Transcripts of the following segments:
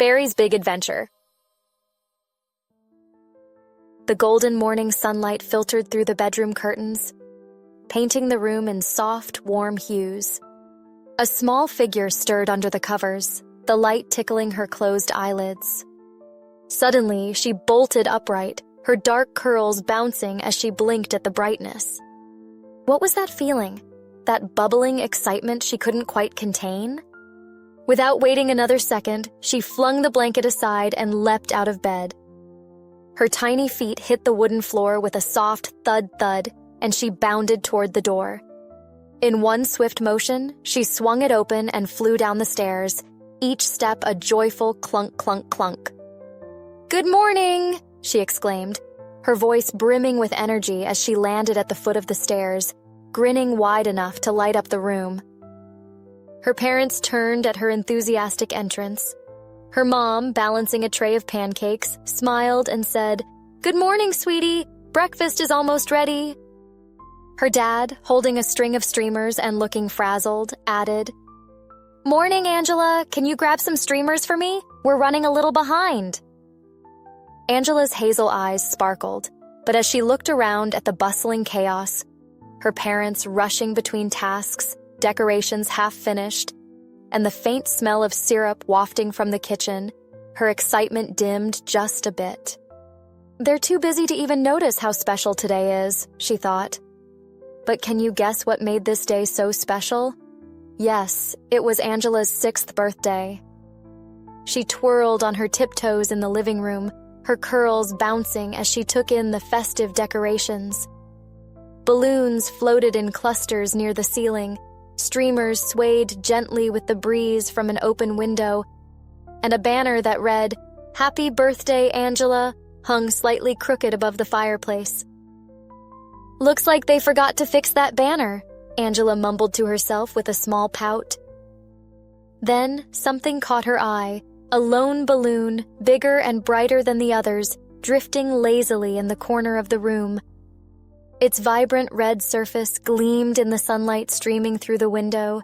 Barry's Big Adventure. The golden morning sunlight filtered through the bedroom curtains, painting the room in soft, warm hues. A small figure stirred under the covers, the light tickling her closed eyelids. Suddenly, she bolted upright, her dark curls bouncing as she blinked at the brightness. What was that feeling? That bubbling excitement she couldn't quite contain? Without waiting another second, she flung the blanket aside and leapt out of bed. Her tiny feet hit the wooden floor with a soft thud-thud, and she bounded toward the door. In one swift motion, she swung it open and flew down the stairs, each step a joyful clunk-clunk-clunk. "Good morning!" she exclaimed, her voice brimming with energy as she landed at the foot of the stairs, grinning wide enough to light up the room. Her parents turned at her enthusiastic entrance. Her mom, balancing a tray of pancakes, smiled and said, "Good morning, sweetie. Breakfast is almost ready." Her dad, holding a string of streamers and looking frazzled, added, "Morning, Angela. Can you grab some streamers for me? We're running a little behind." Angela's hazel eyes sparkled, but as she looked around at the bustling chaos, her parents rushing between tasks, decorations half finished, and the faint smell of syrup wafting from the kitchen, her excitement dimmed just a bit. "They're too busy to even notice how special today is," she thought. But can you guess what made this day so special? Yes, it was Angela's 6th birthday. She twirled on her tiptoes in the living room, her curls bouncing as she took in the festive decorations. Balloons floated in clusters near the ceiling, streamers swayed gently with the breeze from an open window, and a banner that read, "Happy Birthday, Angela," hung slightly crooked above the fireplace. "Looks like they forgot to fix that banner," Angela mumbled to herself with a small pout. Then something caught her eye, a lone balloon, bigger and brighter than the others, drifting lazily in the corner of the room. Its vibrant red surface gleamed in the sunlight streaming through the window,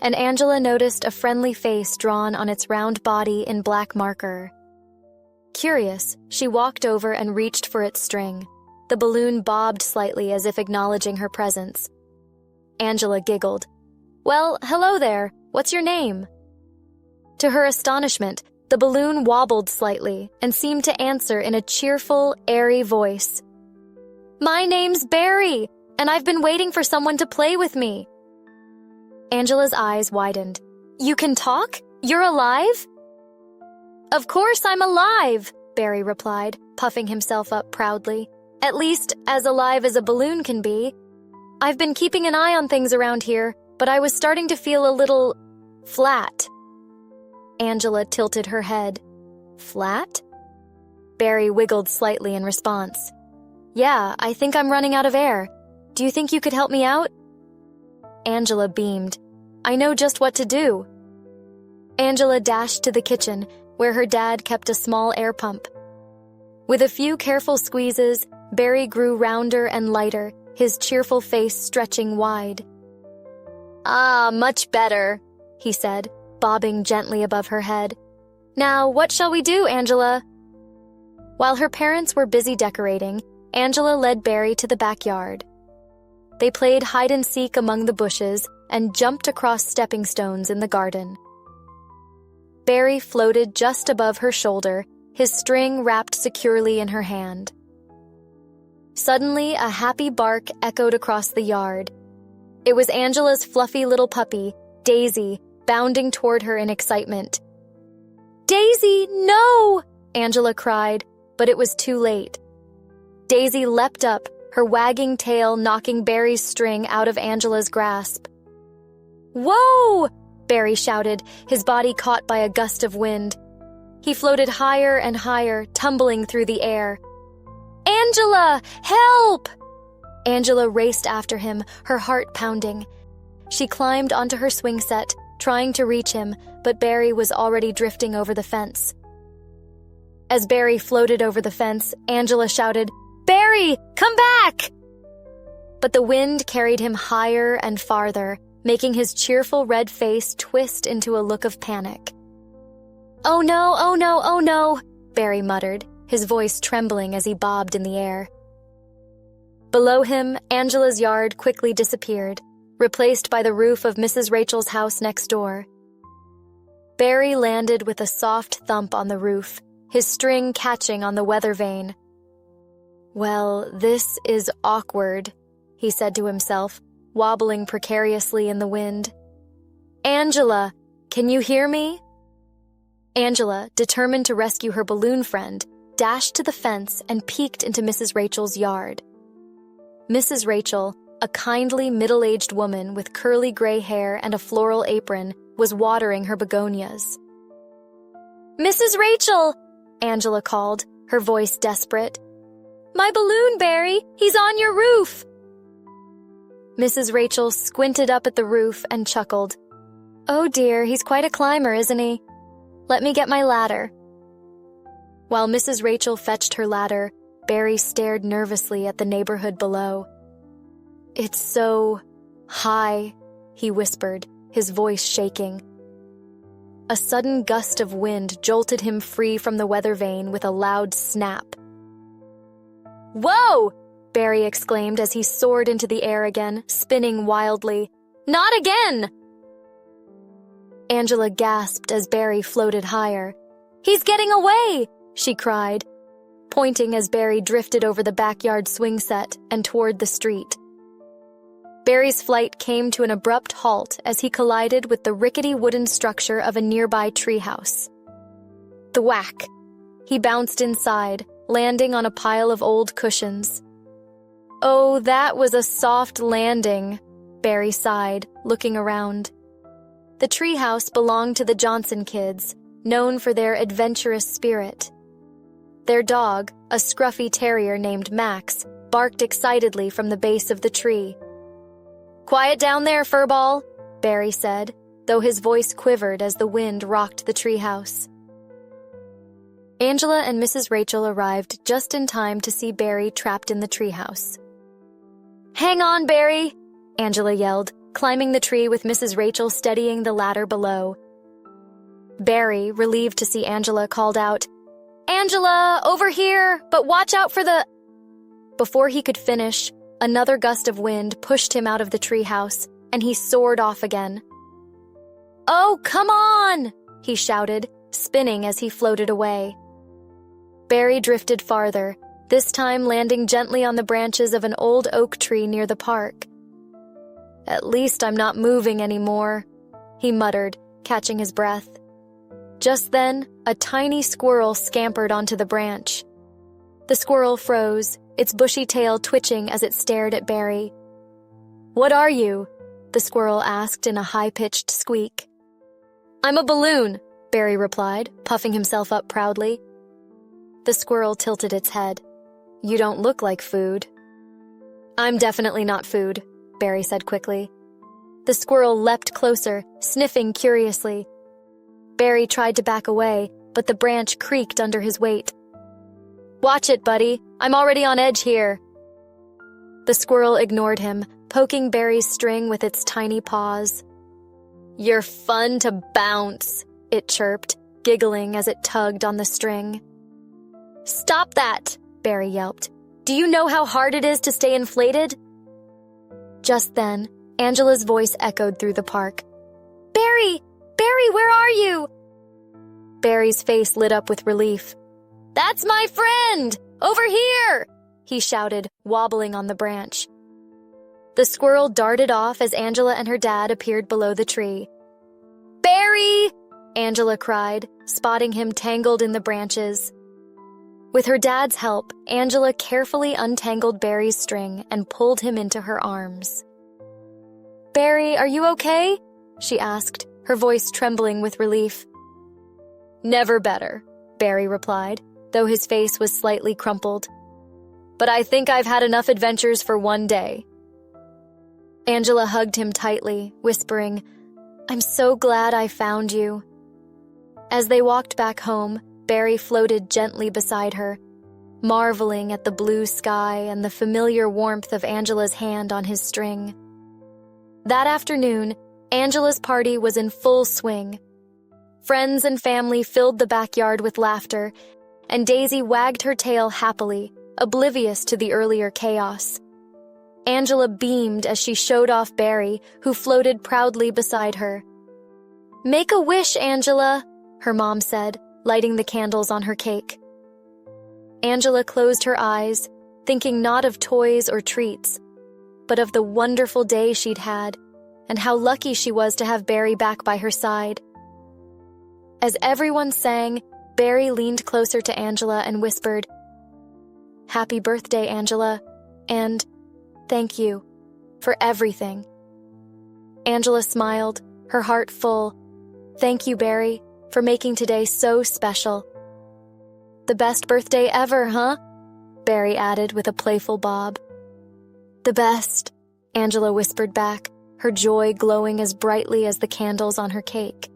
and Angela noticed a friendly face drawn on its round body in black marker. Curious, she walked over and reached for its string. The balloon bobbed slightly as if acknowledging her presence. Angela giggled. "Well, hello there. What's your name?" To her astonishment, the balloon wobbled slightly and seemed to answer in a cheerful, airy voice. "My name's Barry, and I've been waiting for someone to play with me." Angela's eyes widened. "You can talk? You're alive?" "Of course I'm alive," Barry replied, puffing himself up proudly. "At least as alive as a balloon can be. I've been keeping an eye on things around here, but I was starting to feel a little flat." Angela tilted her head. "Flat?" Barry wiggled slightly in response. "Yeah, I think I'm running out of air. Do you think you could help me out?" Angela beamed. "I know just what to do." Angela dashed to the kitchen, where her dad kept a small air pump. With a few careful squeezes, Barry grew rounder and lighter, his cheerful face stretching wide. "Ah, much better," he said, bobbing gently above her head. "Now, what shall we do, Angela?" While her parents were busy decorating, Angela led Barry to the backyard. They played hide-and-seek among the bushes and jumped across stepping stones in the garden. Barry floated just above her shoulder, his string wrapped securely in her hand. Suddenly, a happy bark echoed across the yard. It was Angela's fluffy little puppy, Daisy, bounding toward her in excitement. "Daisy, no!" Angela cried, but it was too late. Daisy leapt up, her wagging tail knocking Barry's string out of Angela's grasp. "Whoa!" Barry shouted, his body caught by a gust of wind. He floated higher and higher, tumbling through the air. "Angela, help!" Angela raced after him, her heart pounding. She climbed onto her swing set, trying to reach him, but Barry was already drifting over the fence. As Barry floated over the fence, Angela shouted, "Barry, come back!" But the wind carried him higher and farther, making his cheerful red face twist into a look of panic. "Oh no, oh no, oh no," Barry muttered, his voice trembling as he bobbed in the air. Below him, Angela's yard quickly disappeared, replaced by the roof of Mrs. Rachel's house next door. Barry landed with a soft thump on the roof, his string catching on the weather vane. "Well, this is awkward," he said to himself, wobbling precariously in the wind. "Angela, can you hear me?" Angela, determined to rescue her balloon friend, dashed to the fence and peeked into Mrs. Rachel's yard. Mrs. Rachel, a kindly middle-aged woman with curly gray hair and a floral apron, was watering her begonias. "Mrs. Rachel!" Angela called, her voice desperate. "My balloon, Barry! He's on your roof!" Mrs. Rachel squinted up at the roof and chuckled. "Oh dear, he's quite a climber, isn't he? Let me get my ladder." While Mrs. Rachel fetched her ladder, Barry stared nervously at the neighborhood below. "It's so high," he whispered, his voice shaking. A sudden gust of wind jolted him free from the weather vane with a loud snap. "Whoa!" Barry exclaimed as he soared into the air again, spinning wildly. "Not again!" Angela gasped as Barry floated higher. "He's getting away!" she cried, pointing as Barry drifted over the backyard swing set and toward the street. Barry's flight came to an abrupt halt as he collided with the rickety wooden structure of a nearby treehouse. The whack! He bounced inside, landing on a pile of old cushions. "Oh, that was a soft landing," Barry sighed, looking around. The treehouse belonged to the Johnson kids, known for their adventurous spirit. Their dog, a scruffy terrier named Max, barked excitedly from the base of the tree. "Quiet down there, Furball," Barry said, though his voice quivered as the wind rocked the treehouse. Angela and Mrs. Rachel arrived just in time to see Barry trapped in the treehouse. "Hang on, Barry!" Angela yelled, climbing the tree with Mrs. Rachel steadying the ladder below. Barry, relieved to see Angela, called out, "Angela, over here, but watch out for the—" Before he could finish, another gust of wind pushed him out of the treehouse, and he soared off again. "Oh, come on!" he shouted, spinning as he floated away. Barry drifted farther, this time landing gently on the branches of an old oak tree near the park. "At least I'm not moving anymore," he muttered, catching his breath. Just then, a tiny squirrel scampered onto the branch. The squirrel froze, its bushy tail twitching as it stared at Barry. "What are you?" the squirrel asked in a high-pitched squeak. "I'm a balloon," Barry replied, puffing himself up proudly. The squirrel tilted its head. "You don't look like food." "I'm definitely not food," Barry said quickly. The squirrel leapt closer, sniffing curiously. Barry tried to back away, but the branch creaked under his weight. "Watch it, buddy. I'm already on edge here." The squirrel ignored him, poking Barry's string with its tiny paws. "You're fun to bounce," it chirped, giggling as it tugged on the string. "Stop that!" Barry yelped. "Do you know how hard it is to stay inflated?" Just then, Angela's voice echoed through the park. "Barry! Barry, where are you?" Barry's face lit up with relief. "That's my friend! Over here!" he shouted, wobbling on the branch. The squirrel darted off as Angela and her dad appeared below the tree. "Barry!" Angela cried, spotting him tangled in the branches. With her dad's help, Angela carefully untangled Barry's string and pulled him into her arms. "Barry, are you okay?" she asked, her voice trembling with relief. "Never better," Barry replied, though his face was slightly crumpled. "But I think I've had enough adventures for one day." Angela hugged him tightly, whispering, "I'm so glad I found you." As they walked back home, Barry floated gently beside her, marveling at the blue sky and the familiar warmth of Angela's hand on his string. That afternoon, Angela's party was in full swing. Friends and family filled the backyard with laughter, and Daisy wagged her tail happily, oblivious to the earlier chaos. Angela beamed as she showed off Barry, who floated proudly beside her. "Make a wish, Angela," her mom said, lighting the candles on her cake. Angela closed her eyes, thinking not of toys or treats, but of the wonderful day she'd had, and how lucky she was to have Barry back by her side. As everyone sang, Barry leaned closer to Angela and whispered, "Happy birthday, Angela, and thank you for everything." Angela smiled, her heart full. "Thank you, Barry, for making today so special." "The best birthday ever, huh?" Barry added with a playful bob. "The best," Angela whispered back, her joy glowing as brightly as the candles on her cake.